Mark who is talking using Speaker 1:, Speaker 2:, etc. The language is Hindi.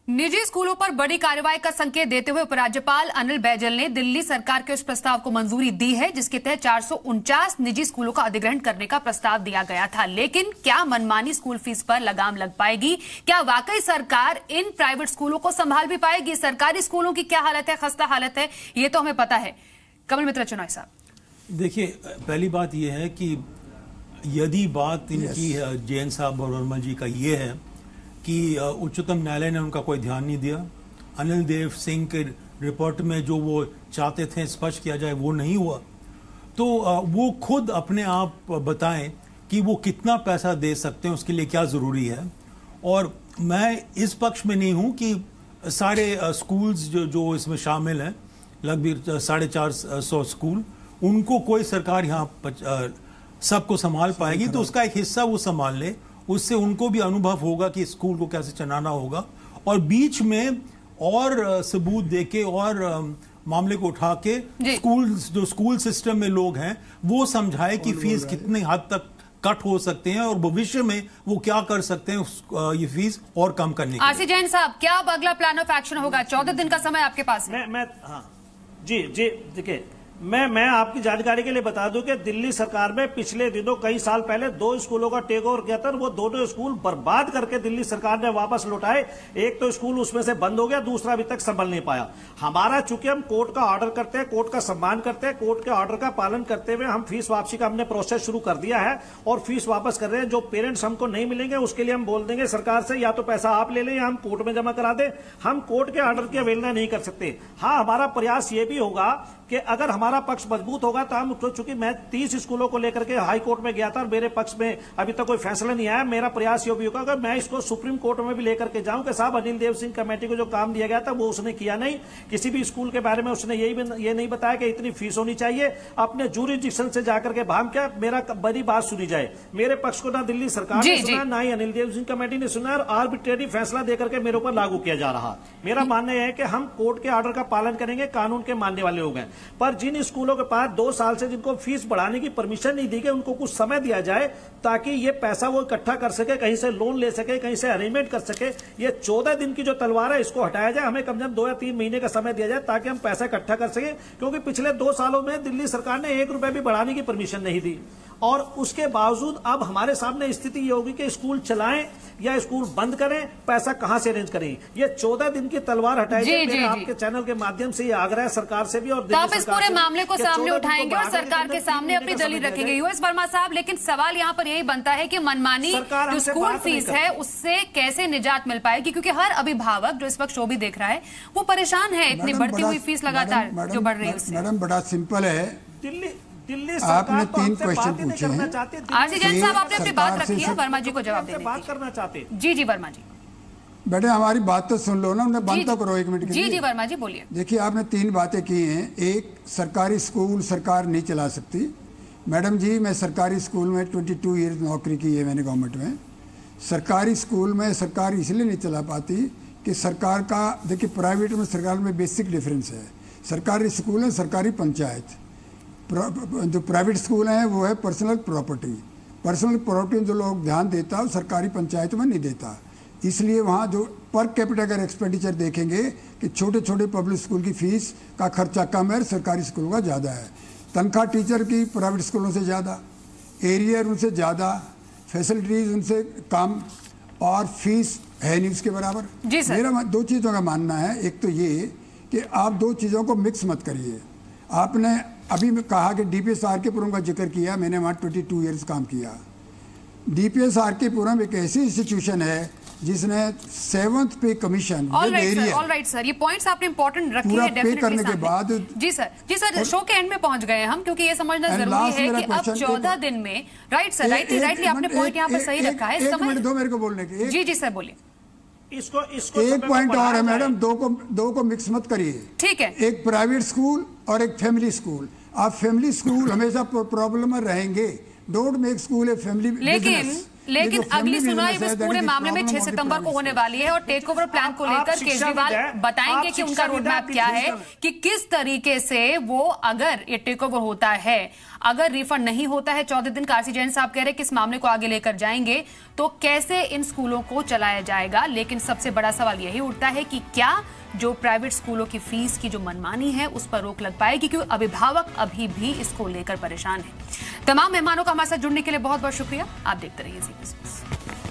Speaker 1: निजी स्कूलों पर बड़ी कार्रवाई का संकेत देते हुए उपराज्यपाल अनिल बैजल ने दिल्ली सरकार के उस प्रस्ताव को मंजूरी दी है जिसके तहत 449 निजी स्कूलों का अधिग्रहण करने का प्रस्ताव दिया गया था। लेकिन क्या मनमानी स्कूल फीस पर लगाम लग पाएगी? क्या वाकई सरकार इन प्राइवेट स्कूलों को संभाल भी पाएगी? सरकारी स्कूलों की क्या हालत है, खस्ता हालत है, ये तो हमें पता है। कमल मित्र चुनाव साहब,
Speaker 2: देखिए, पहली बात यह है कि यदि बात इनकी जैन साहब और वर्मा जी का ये है कि उच्चतम न्यायालय ने उनका कोई ध्यान नहीं दिया, अनिल देव सिंह के रिपोर्ट में जो वो चाहते थे स्पष्ट किया जाए वो नहीं हुआ, तो वो खुद अपने आप बताएं कि वो कितना पैसा दे सकते हैं, उसके लिए क्या जरूरी है। और मैं इस पक्ष में नहीं हूं कि सारे स्कूल्स जो इसमें शामिल हैं, लगभग 450 स्कूल, उनको कोई सरकार यहाँ सबको संभाल पाएगी। तो उसका एक हिस्सा वो संभाल ले, उससे उनको भी अनुभव होगा कि स्कूल को कैसे चलाना होगा। और बीच में और सबूत देके और मामले को उठा के स्कूल सिस्टम में लोग हैं वो समझाए कि फीस कितने हद तक कट हो सकते हैं और भविष्य में वो क्या कर सकते हैं ये फीस और कम करने के लिए।
Speaker 1: आरसी जैन साहब, क्या अब अगला प्लान ऑफ एक्शन होगा? 14 दिन का समय आपके पास है।
Speaker 3: जी देखिए, मैं आपकी जानकारी के लिए बता दूं कि दिल्ली सरकार में पिछले दिनों कई साल पहले 2 स्कूलों का टेक ओवर किया था। वो दोनों स्कूल बर्बाद करके दिल्ली सरकार ने वापस लौटाए। एक तो स्कूल उसमें से बंद हो गया, दूसरा अभी तक संभल नहीं पाया। हमारा चूंकि हम कोर्ट का ऑर्डर करते हैं, कोर्ट का सम्मान करते हैं, कोर्ट के ऑर्डर का पालन करते हुए हम फीस वापसी का हमने प्रोसेस शुरू कर दिया है और फीस वापस कर रहे हैं। जो पेरेंट्स हमको नहीं मिलेंगे उसके लिए हम बोल देंगे सरकार से या तो पैसा आप ले लें या हम कोर्ट में जमा करा दें। हम कोर्ट के ऑर्डर की अवहेलना नहीं कर सकते। हाँ, हमारा प्रयास ये भी होगा कि अगर हमारा पक्ष मजबूत होगा तो हम, चूंकि मैं 30 स्कूलों को लेकर के हाई कोर्ट में गया था और मेरे पक्ष में अभी तक कोई फैसला नहीं आया। मेरा प्रयास ये भी होगा कि मैं इसको सुप्रीम कोर्ट में भी लेकर के जाऊं कि साहब अनिल देव सिंह कमेटी को जो काम दिया गया था वो उसने किया नहीं। किसी भी स्कूल के बारे में उसने ये नहीं बताया कि इतनी फीस होनी चाहिए। अपने जूरिडिक्शन से जाकर के भाम क्या मेरा बड़ी बात सुनी जाए। मेरे पक्ष को ना दिल्ली सरकार ने सुना, ना ही अनिल देव सिंह कमेटी ने सुना और आर्बिट्रेरी फैसला देकर के मेरे ऊपर लागू किया जा रहा। मेरा मानना यह है कि हम कोर्ट के ऑर्डर का पालन करेंगे, कानून के मानने वाले लोग हैं। पर जिन स्कूलों के पास 2 साल से जिनको फीस बढ़ाने की परमिशन नहीं दी गई उनको कुछ समय दिया जाए ताकि ये पैसा वो इकट्ठा कर सके, कहीं से लोन ले सके, कहीं से अरेंजमेंट कर सके। ये 14 दिन की जो तलवार है इसको हटाया जाए। हमें कम से कम 2 या 3 महीने का समय दिया जाए ताकि हम पैसा इकट्ठा कर सके, क्योंकि पिछले 2 सालों में दिल्ली सरकार ने 1 रुपए भी बढ़ाने की परमिशन नहीं दी। और उसके बावजूद अब हमारे सामने स्थिति ये होगी कि स्कूल चलाएं या स्कूल बंद करें, पैसा कहां से अरेंज करें। ये 14 दिन की तलवार हटाई जाए। आपके चैनल के माध्यम से ये आग्रह है सरकार से भी और
Speaker 1: तो आप इस पूरे मामले को सामने उठाएंगे और सरकार के सामने अपनी दलील रखेंगे। यूएस वर्मा साहब, लेकिन सवाल यहाँ पर यही बनता है कि मनमानी जो स्कूल फीस है उससे कैसे निजात मिल पाएगी? क्योंकि हर अभिभावक जो इस वक्त शो भी देख रहा है वो परेशान है इतनी बढ़ती हुई फीस लगातार जो बढ़ रही है।
Speaker 4: मैडम, बड़ा सिंपल है।
Speaker 3: दिल्ली
Speaker 4: आपने 3 क्वेश्चन पूछे हैं।
Speaker 1: आरसी जैन साहब, आपने अपनी बात रखी है, वर्मा जी को जवाब देने
Speaker 3: बात करना चाहते।
Speaker 1: जी वर्मा जी,
Speaker 4: बेटे हमारी बात तो सुन लो ना, उन्हें बंद तो करो 1 मिनट के लिए।
Speaker 1: जी वर्मा जी बोलिए।
Speaker 4: देखिए, आपने 3 बातें की हैं। एक, सरकारी स्कूल सरकार नहीं चला सकती। मैडम जी, मैं सरकारी स्कूल में 22 ईयर्स नौकरी की है मैंने गवर्नमेंट में। सरकारी स्कूल में सरकार इसलिए नहीं चला पाती कि सरकार का, देखिए प्राइवेट में सरकार में बेसिक डिफरेंस है। सरकारी स्कूल है सरकारी पंचायत, जो प्राइवेट स्कूल हैं वो है पर्सनल प्रॉपर्टी। पर्सनल प्रॉपर्टी जो लोग ध्यान देता है सरकारी पंचायत में नहीं देता। इसलिए वहाँ जो पर कैपिटा अगर एक्सपेंडिचर देखेंगे कि छोटे छोटे पब्लिक स्कूल की फीस का खर्चा कम है, सरकारी स्कूलों का ज़्यादा है। तनख्वाह टीचर की प्राइवेट स्कूलों से ज़्यादा, एरिया उनसे ज़्यादा, फैसिलिटीज़ उनसे कम और फीस है नहीं उसके बराबर। मेरा 2 चीज़ों का मानना है। एक तो ये कि आप 2 चीज़ों को मिक्स मत करिए। आपने अभी मैं कहा कि डीपीएस आरकेपुरम का जिक्र किया, मैंने वहाँ 22 ईयर्स काम किया। डीपीएस आरकेपुरम एक ऐसी इंस्टीट्यूशन है जिसने 7th पे कमीशन
Speaker 1: ऑलराइट सर, ये पॉइंट्स आपने इंपॉर्टेंट रखे हैं डेफिनेटली
Speaker 4: करने के बाद।
Speaker 1: जी सर, शो के एंड में पहुंच गए हम, क्योंकि ये समझना जरूरी है कि अब 14 दिन में, राइट सर, राइटली आपने पॉइंट यहाँ पर सही रखा है।
Speaker 4: 1 मिनट दो मेरे को बोलने के।
Speaker 1: जी सर बोलिए।
Speaker 3: इसको
Speaker 4: एक पॉइंट और है मैडम, दो को मिक्स मत करिए।
Speaker 1: ठीक है।
Speaker 4: एक प्राइवेट स्कूल और एक फैमिली स्कूल। आप फैमिली स्कूल हमेशा प्रॉब्लम में रहेंगे। Don't make school a family
Speaker 1: लेकिन अगली सुनवाई इस पूरे मामले में 6 सितंबर को होने वाली है और टेक ओवर प्लान को लेकर केजरीवाल बताएंगे कि उनका रोड मैप क्या है, कि किस तरीके से वो, अगर ये टेक ओवर होता है, अगर रिफंड नहीं होता है 14 दिन, कार्सी जैन साहब कह रहे हैं कि इस मामले को आगे लेकर जाएंगे, तो कैसे इन स्कूलों को चलाया जाएगा। लेकिन सबसे बड़ा सवाल यही उठता है कि क्या जो प्राइवेट स्कूलों की फीस की जो मनमानी है उस पर रोक लग पाएगी, क्योंकि अभिभावक अभी भी इसको लेकर परेशान है। तमाम मेहमानों का हमारे साथ जुड़ने के लिए बहुत बहुत शुक्रिया। आप देखते रहिए CP News।